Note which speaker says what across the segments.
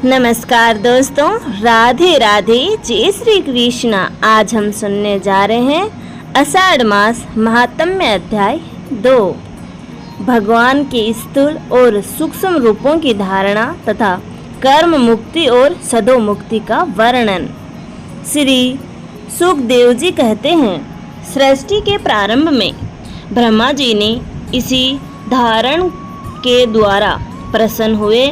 Speaker 1: नमस्कार दोस्तों, राधे राधे, जय श्री कृष्ण। आज हम सुनने जा रहे हैं आषाढ़ मास महात्म्य अध्याय 2। भगवान के स्थूल और सूक्ष्म रूपों की धारणा तथा कर्म मुक्ति और सदो मुक्ति का वर्णन। श्री सुखदेव जी कहते हैं, सृष्टि के प्रारंभ में ब्रह्मा जी ने इसी धारण के द्वारा प्रसन्न हुए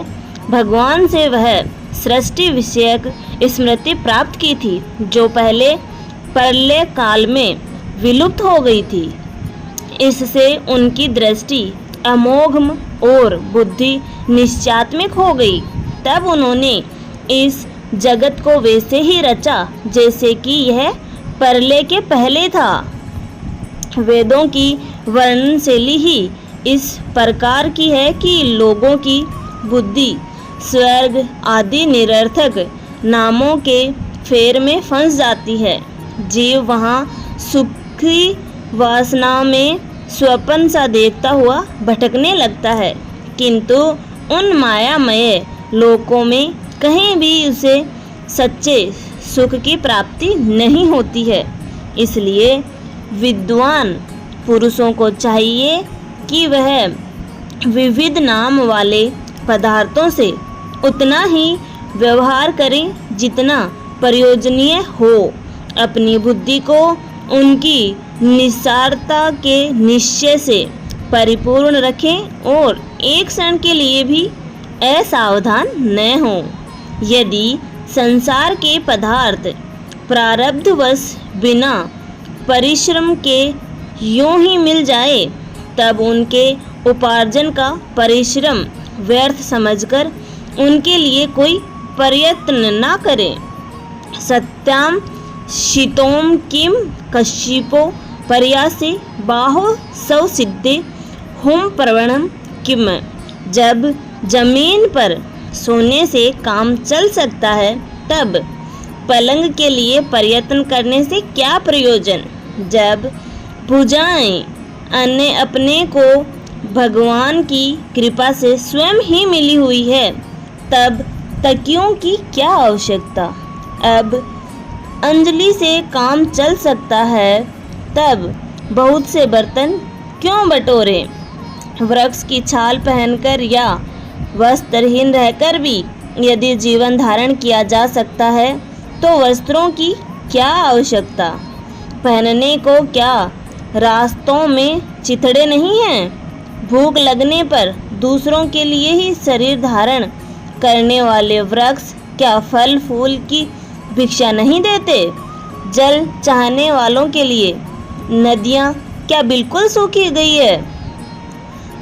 Speaker 1: भगवान से वह सृष्टि विषयक स्मृति प्राप्त की थी, जो पहले प्रलय काल में विलुप्त हो गई थी। इससे उनकी दृष्टि अमोघ और बुद्धि निश्चयात्मिक हो गई। तब उन्होंने इस जगत को वैसे ही रचा जैसे कि यह प्रलय के पहले था। वेदों की वर्णन शैली ही इस प्रकार की है कि लोगों की बुद्धि स्वर्ग आदि निरर्थक नामों के फेर में फंस जाती है। जीव वहाँ सुखी वासना में स्वप्न सा देखता हुआ भटकने लगता है, किंतु उन मायामय लोकों में कहीं भी उसे सच्चे सुख की प्राप्ति नहीं होती है। इसलिए विद्वान पुरुषों को चाहिए कि वह विविध नाम वाले पदार्थों से उतना ही व्यवहार करें जितना प्रयोजनीय हो। अपनी बुद्धि को उनकी निस्सारता के निश्चय से परिपूर्ण रखें और एक क्षण के लिए भी असावधान न हो। यदि संसार के पदार्थ प्रारब्धवश बिना परिश्रम के यूं ही मिल जाए, तब उनके उपार्जन का परिश्रम व्यर्थ समझकर उनके लिए कोई प्रयत्न न करें। सत्याम शीतोम किम कश्यपो प्रयासे बाहो सौ सिद्धे हुम प्रवणम किम। जब जमीन पर सोने से काम चल सकता है, तब पलंग के लिए प्रयत्न करने से क्या प्रयोजन। जब भुजाएं अन्य अपने को भगवान की कृपा से स्वयं ही मिली हुई है, तब तकियों की क्या आवश्यकता। अब अंजलि से काम चल सकता है, तब बहुत से बर्तन क्यों बटोरे। वृक्ष की छाल पहनकर या वस्त्रहीन रहकर भी यदि जीवन धारण किया जा सकता है, तो वस्त्रों की क्या आवश्यकता। पहनने को क्या रास्तों में चिथड़े नहीं हैं। भूख लगने पर दूसरों के लिए ही शरीर धारण करने वाले वृक्ष क्या फल फूल की भिक्षा नहीं देते। जल चाहने वालों के लिए नदियाँ क्या बिल्कुल सूखी गई है।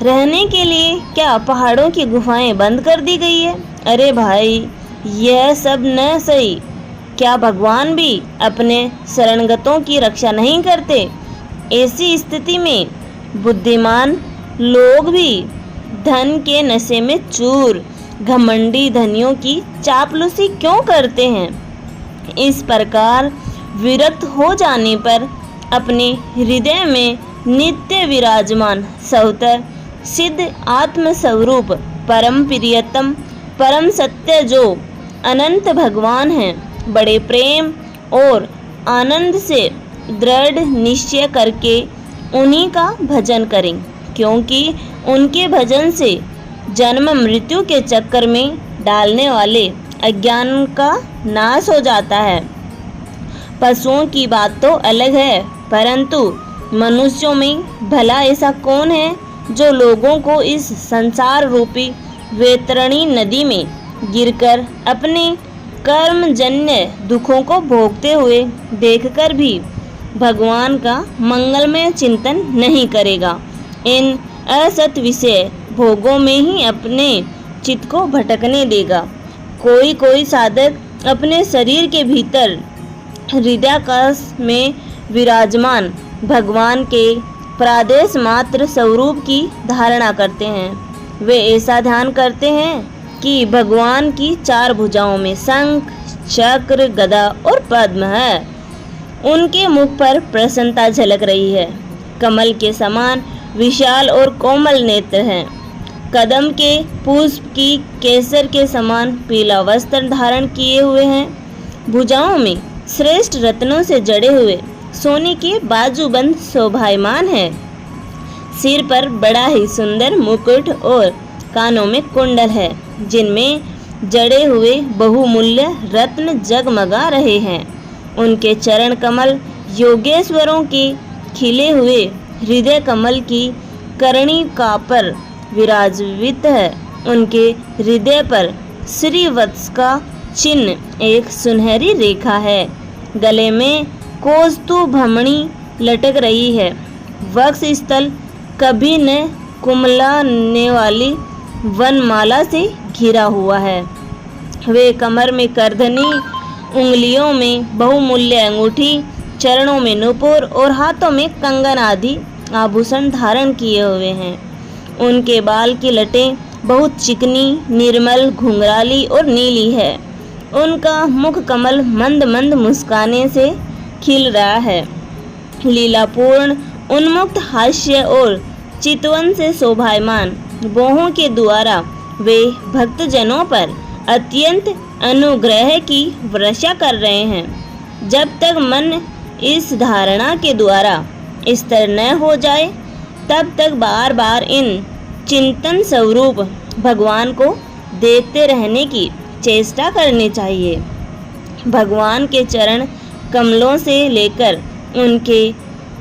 Speaker 1: रहने के लिए क्या पहाड़ों की गुफाएं बंद कर दी गई है। अरे भाई, यह सब न सही। क्या भगवान भी अपने शरणगतों की रक्षा नहीं करते। ऐसी स्थिति में बुद्धिमान लोग भी धन के नशे में चूर घमंडी धनियों की चापलूसी क्यों करते हैं। इस प्रकार विरक्त हो जाने पर अपने हृदय में नित्य विराजमान सवतर सिद्ध आत्मस्वरूप परम प्रियतम परम सत्य जो अनंत भगवान हैं, बड़े प्रेम और आनंद से दृढ़ निश्चय करके उन्हीं का भजन करें, क्योंकि उनके भजन से जन्म मृत्यु के चक्कर में डालने वाले अज्ञान का नाश हो जाता है। पशुओं की बात तो अलग है, परंतु मनुष्यों में भला ऐसा कौन है जो लोगों को इस संसार रूपी वैतरणी नदी में गिरकर अपने कर्मजन्य दुखों को भोगते हुए देखकर भी भगवान का मंगलमय चिंतन नहीं करेगा। इन असत विषय भोगों में ही अपने चित्त को भटकने देगा। कोई कोई साधक अपने शरीर के भीतर हृदयाकाश में विराजमान भगवान के प्रादेश मात्र स्वरूप की धारणा करते हैं। वे ऐसा ध्यान करते हैं कि भगवान की चार भुजाओं में शंख चक्र गदा और पद्म है। उनके मुख पर प्रसन्नता झलक रही है। कमल के समान विशाल और कोमल नेत्र हैं। कदम के पुष्प की केसर के समान पीला वस्त्र धारण किए हुए हैं। भुजाओं में श्रेष्ठ रत्नों से जड़े हुए सोने के बाजूबंद शोभायमान है। सिर पर बड़ा ही सुंदर मुकुट और कानों में कुंडल है, जिनमें जड़े हुए बहुमूल्य रत्न जगमगा रहे हैं। उनके चरण कमल योगेश्वरों के खिले हुए हृदय कमल की कर्णिका पर विराजित है। उनके हृदय पर श्रीवत्स का चिन्ह एक सुनहरी रेखा है। गले में कौस्तुभमणि लटक रही है। वक्ष स्थल कभी न कुमलाने वाली वनमाला से घिरा हुआ है। वे कमर में करधनी, उंगलियों में बहुमूल्य अंगूठी, चरणों में नूपुर और हाथों में कंगन आदि आभूषण धारण किए हुए हैं। उनके बाल की लटें बहुत चिकनी, निर्मल, घुंघराली और नीली है। उनका मुख कमल मंद मंद मुस्काने से खिल रहा है। लीलापूर्ण उन्मुक्त हास्य और चितवन से शोभायमान बाहों के द्वारा वे भक्तजनों पर अत्यंत अनुग्रह की वर्षा कर रहे हैं। जब तक मन इस धारणा के द्वारा स्थिर न हो जाए, तब तक बार बार इन चिंतन स्वरूप भगवान को देखते रहने की चेष्टा करनी चाहिए। भगवान के चरण कमलों से लेकर उनके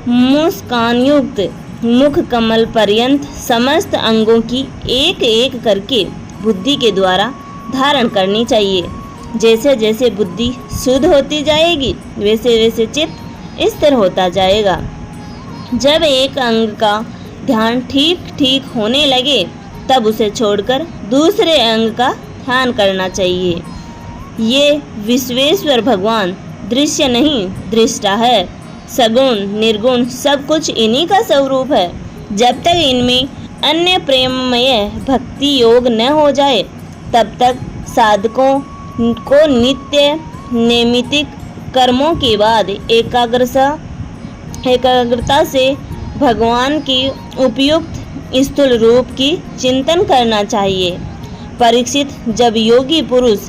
Speaker 1: मुस्कान युक्त मुख कमल पर्यंत समस्त अंगों की एक एक करके बुद्धि के द्वारा धारण करनी चाहिए। जैसे जैसे बुद्धि शुद्ध होती जाएगी, वैसे वैसे चित्त स्थिर होता जाएगा। जब एक अंग का ध्यान ठीक ठीक होने लगे, तब उसे छोड़कर दूसरे अंग का ध्यान करना चाहिए। ये विश्वेश्वर भगवान दृश्य नहीं, दृष्टा है। सगुण निर्गुण सब कुछ इन्हीं का स्वरूप है। जब तक इनमें अन्य प्रेममय भक्ति योग न हो जाए, तब तक साधकों को नित्य नैमित्तिक कर्मों के बाद एकाग्रता से भगवान की उपयुक्त स्थूल रूप की चिंतन करना चाहिए। परीक्षित, जब योगी पुरुष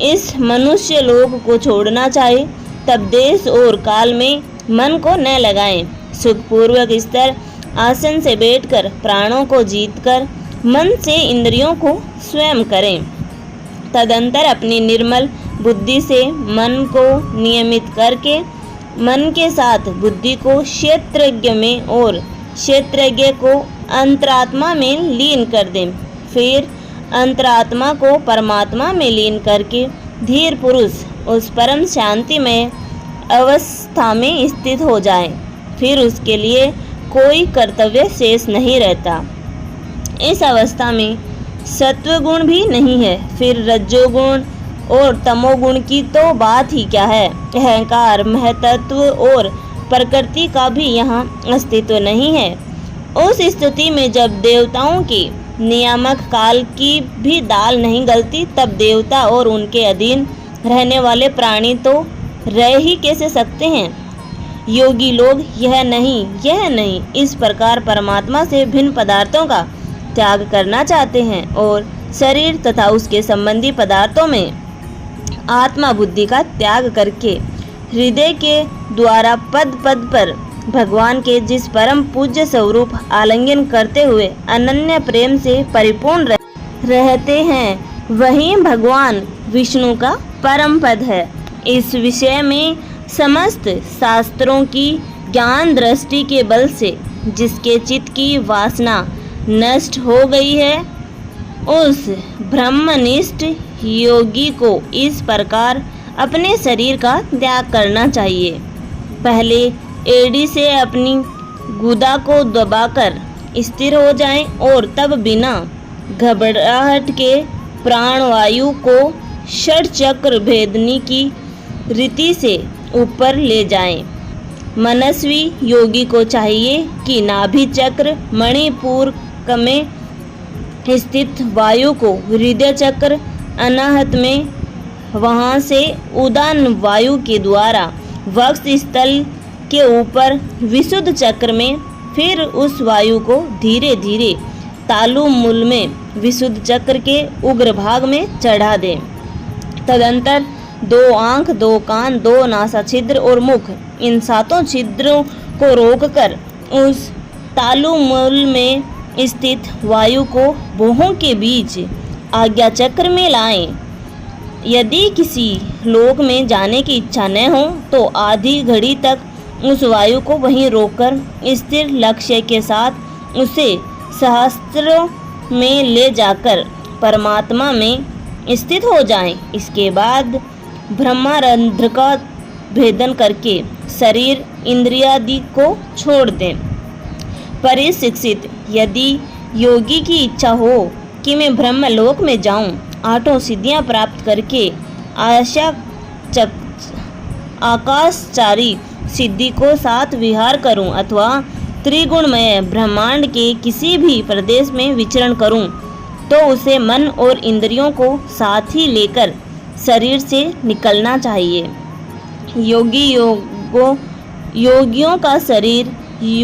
Speaker 1: इस मनुष्य लोक को छोड़ना चाहे, तब देश और काल में मन को न लगाएं। सुखपूर्वक स्थिर आसन से बैठकर प्राणों को जीतकर मन से इंद्रियों को स्वयं करें। तदंतर अपनी निर्मल बुद्धि से मन को नियमित करके मन के साथ बुद्धि को क्षेत्रज्ञ में और क्षेत्रज्ञ को अंतरात्मा में लीन कर दें। फिर अंतरात्मा को परमात्मा में लीन करके धीर पुरुष उस परम शांतिमय अवस्था में स्थित हो जाए। फिर उसके लिए कोई कर्तव्य शेष नहीं रहता। इस अवस्था में सत्वगुण भी नहीं है। फिर रज्जोगुण और तमोगुण की तो बात ही क्या है। अहंकार, महतत्व और प्रकृति का भी यहाँ अस्तित्व नहीं है। उस स्थिति में जब देवताओं के नियामक काल की भी दाल नहीं गलती, तब देवता और उनके अधीन रहने वाले प्राणी तो रह ही कैसे सकते हैं। योगी लोग यह नहीं इस प्रकार परमात्मा से भिन्न पदार्थों का त्याग करना चाहते हैं और शरीर तथा उसके संबंधी पदार्थों में आत्मा बुद्धि का त्याग करके हृदय के द्वारा पद पद पर भगवान के जिस परम पूज्य स्वरूप आलिंगन करते हुए अनन्य प्रेम से परिपूर्ण रहते हैं, वही भगवान विष्णु का परम पद है। इस विषय में समस्त शास्त्रों की ज्ञान दृष्टि के बल से जिसके चित्त की वासना नष्ट हो गई है, उस ब्रह्मनिष्ठ योगी को इस प्रकार अपने शरीर का त्याग करना चाहिए। पहले एड़ी से अपनी गुदा को दबाकर स्थिर हो जाएं और तब बिना घबराहट के प्राणवायु को षट चक्र भेदनी की रीति से ऊपर ले जाएं। मनस्वी योगी को चाहिए कि नाभि चक्र मणिपुर में स्थित वायु को हृदय चक्र अनाहत में, वहां से उदान वायु के द्वारा वक्ष स्थल के ऊपर विशुद्ध चक्र में, फिर उस वायु को धीरे धीरे तालु मूल में विशुद्ध चक्र के उग्र भाग में चढ़ा दें। तदंतर 2 आंख, 2 कान, 2 नासा छिद्र और मुख, इन 7 छिद्रों को रोककर उस तालु मूल में स्थित वायु को भौहों के बीच आज्ञा चक्र में लाएं। यदि किसी लोक में जाने की इच्छा न हो तो आधी घड़ी तक उस वायु को वहीं रोककर स्थिर लक्ष्य के साथ उसे सहस्त्रों में ले जाकर परमात्मा में स्थित हो जाएं। इसके बाद ब्रह्मारंध्र का भेदन करके शरीर इंद्रियादि को छोड़ दें। परिशिक्षित, यदि योगी की इच्छा हो कि मैं ब्रह्मलोक में जाऊं, 8 सिद्धियां प्राप्त करके आकाशचारी सिद्धि को साथ विहार करूं अथवा त्रिगुणमय ब्रह्मांड के किसी भी प्रदेश में विचरण करूं, तो उसे मन और इंद्रियों को साथ ही लेकर शरीर से निकलना चाहिए। योगियों का शरीर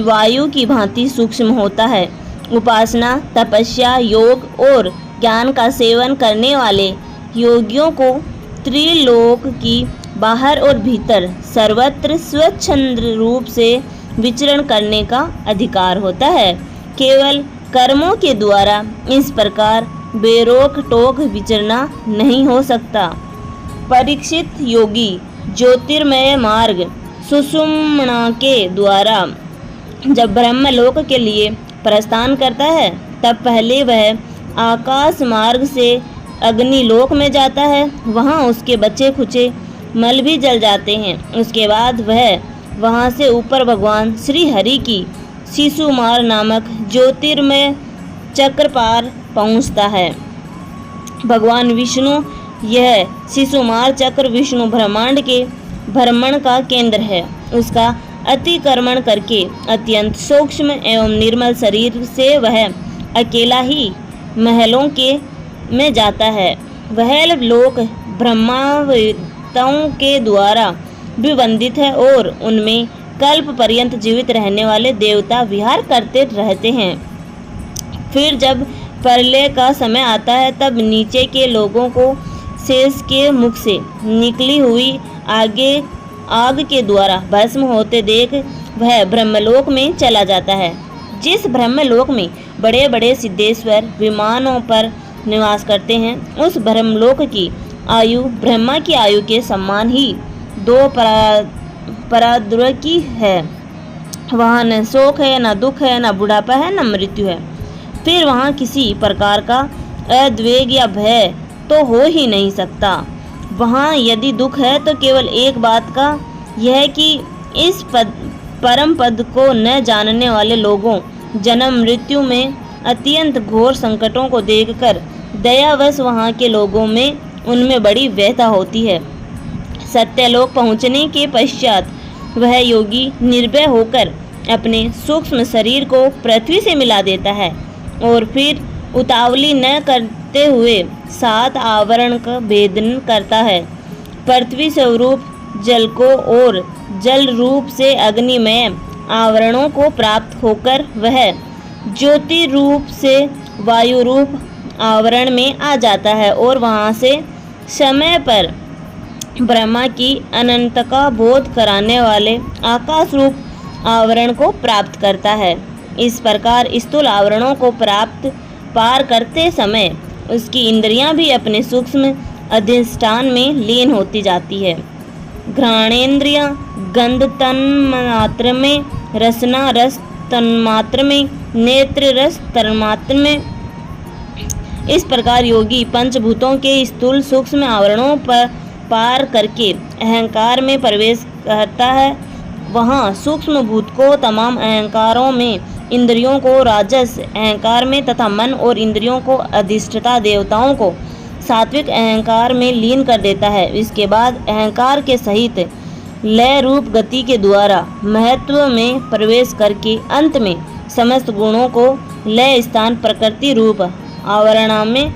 Speaker 1: वायु की भांति सूक्ष्म होता है। उपासना, तपस्या, योग और ज्ञान का सेवन करने वाले योगियों को त्रिलोक की बाहर और भीतर सर्वत्र स्वच्छंद रूप से विचरण करने का अधिकार होता है। केवल कर्मों के द्वारा इस प्रकार बेरोक टोक विचरना नहीं हो सकता। परीक्षित, योगी ज्योतिर्मय मार्ग सुषुम्ना के द्वारा जब ब्रह्मलोक के लिए प्रस्थान करता है, तब पहले वह आकाश मार्ग से अग्निलोक में जाता है। वहाँ उसके बचे खुचे मल भी जल जाते हैं। उसके बाद वह वहाँ से ऊपर भगवान श्री हरि की शिशुमार नामक ज्योतिर्मय चक्र पार पहुँचता है। भगवान विष्णु, यह शिशुमार चक्र विष्णु ब्रह्मांड के भ्रमण का केंद्र है। उसका अतिक्रमण करके अत्यंत सूक्ष्म एवं निर्मल शरीर से वह अकेला ही महलों में जाता है। वह लोक ब्रह्मावताओं के द्वारा विवंदित है और उनमें कल्प पर्यंत जीवित रहने वाले देवता विहार करते रहते हैं। फिर जब प्रलय का समय आता है, तब नीचे के लोगों को शेष के मुख से निकली हुई आग के द्वारा भस्म होते देख वह ब्रह्मलोक में चला जाता है। जिस ब्रह्मलोक में बड़े बड़े सिद्धेश्वर विमानों पर निवास करते हैं, उस ब्रह्मलोक की आयु ब्रह्मा की आयु के समान ही 2 पराद्र की है। वहाँ न शोक है, न दुख है, न बुढ़ापा है, न मृत्यु है। फिर वहाँ किसी प्रकार का अद्वेग या भय तो हो ही नहीं सकता। वहाँ यदि दुख है तो केवल एक बात का, यह कि इस परम पद को न जानने वाले लोगों जन्म मृत्यु में अत्यंत घोर संकटों को देखकर दयावश वहाँ के लोगों में उनमें बड़ी व्यथा होती है। सत्यलोक पहुँचने के पश्चात वह योगी निर्भय होकर अपने सूक्ष्म शरीर को पृथ्वी से मिला देता है और फिर उतावली न करते हुए 7 आवरण का भेदन करता है। पृथ्वी स्वरूप जल को और जल रूप से अग्निमय आवरणों को प्राप्त होकर वह ज्योति रूप से वायु रूप आवरण में आ जाता है और वहाँ से समय पर ब्रह्मा की अनंत का बोध कराने वाले आकाश रूप आवरण को प्राप्त करता है। इस प्रकार स्थूल आवरणों को पार करते समय उसकी इंद्रियां भी अपने सूक्ष्म अधिष्ठान में लीन होती जाती है। घ्राणेन्द्रियां गंध तन्मात्र में, रसना रस तन्मात्र में, नेत्र रस तन्मात्र में। इस प्रकार योगी पंचभूतों के स्थूल सूक्ष्म आवरणों पर पार करके अहंकार में प्रवेश करता है। वहाँ सूक्ष्म भूत को तमाम अहंकारों में, इंद्रियों को राजस अहंकार में तथा मन और इंद्रियों को अधिष्ठता देवताओं को सात्विक अहंकार में लीन कर देता है। इसके बाद अहंकार के सहित लय रूप गति के द्वारा महत्व में प्रवेश करके अंत में समस्त गुणों को लय स्थान प्रकृति रूप आवरण में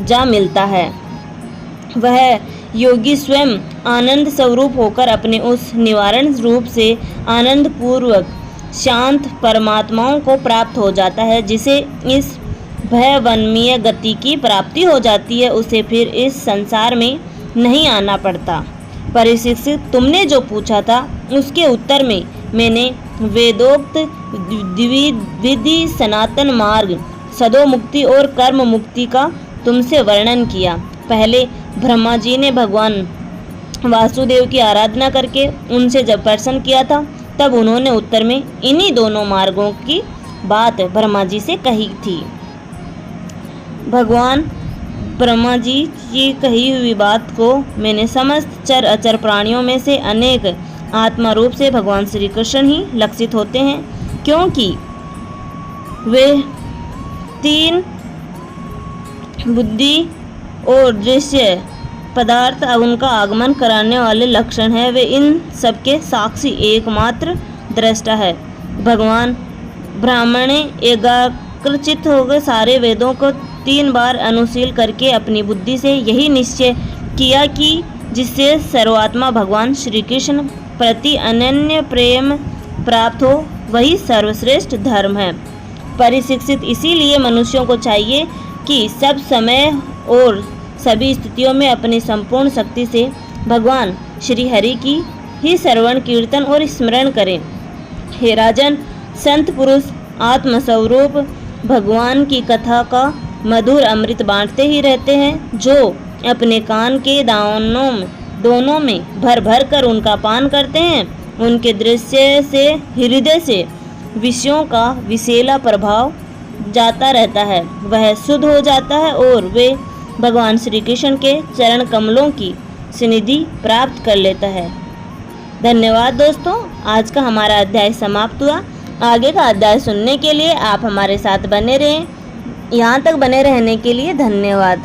Speaker 1: जा मिलता है। वह योगी स्वयं आनंद स्वरूप होकर अपने उस निवारण रूप से आनंद पूर्वक शांत परमात्माओं को प्राप्त हो जाता है, जिसे इस भयवन्मीय गति की प्राप्ति हो जाती है, उसे फिर इस संसार में नहीं आना पड़ता। परिशिक्षित, तुमने जो पूछा था उसके उत्तर में मैंने वेदोक्त द्विविधि सनातन मार्ग, सदो मुक्ति और कर्म मुक्ति का तुमसे वर्णन किया। पहले ब्रह्मा जी ने भगवान वासुदेव की आराधना करके उनसे जब प्रश्न किया था, तब उन्होंने उत्तर में इन्हीं दोनों मार्गों की बात ब्रह्मा जी से कही थी। भगवान ब्रह्मा जी की कही हुई बात को मैंने समस्त चर अचर प्राणियों में से अनेक आत्मा रूप से भगवान श्री कृष्ण ही लक्षित होते हैं, क्योंकि वे तीन बुद्धि और दृश्य पदार्थ उनका आगमन कराने वाले लक्षण है। वे इन सबके साक्षी एकमात्र दृष्टा है। भगवान ब्राह्मणे एकाग्रचित्त होकर सारे वेदों को 3 बार अनुशील करके अपनी बुद्धि से यही निश्चय किया कि जिससे सर्वात्मा भगवान श्री कृष्ण प्रति अनन्य प्रेम प्राप्त हो, वही सर्वश्रेष्ठ धर्म है। परिशिक्षित, इसीलिए मनुष्यों को चाहिए कि सब समय और सभी स्थितियों में अपनी संपूर्ण शक्ति से भगवान श्री हरि की ही श्रवण कीर्तन और स्मरण करें। हे राजन, संत पुरुष आत्मस्वरूप भगवान की कथा का मधुर अमृत बांटते ही रहते हैं। जो अपने कान के दोनों में भर भर कर उनका पान करते हैं, उनके दृश्य से हृदय से विषयों का विषैला प्रभाव जाता रहता है, वह शुद्ध हो जाता है और वे भगवान श्री कृष्ण के चरण कमलों की सनिधि प्राप्त कर लेता है। धन्यवाद दोस्तों, आज का हमारा अध्याय समाप्त हुआ। आगे का अध्याय सुनने के लिए आप हमारे साथ बने रहें। यहाँ तक बने रहने के लिए धन्यवाद।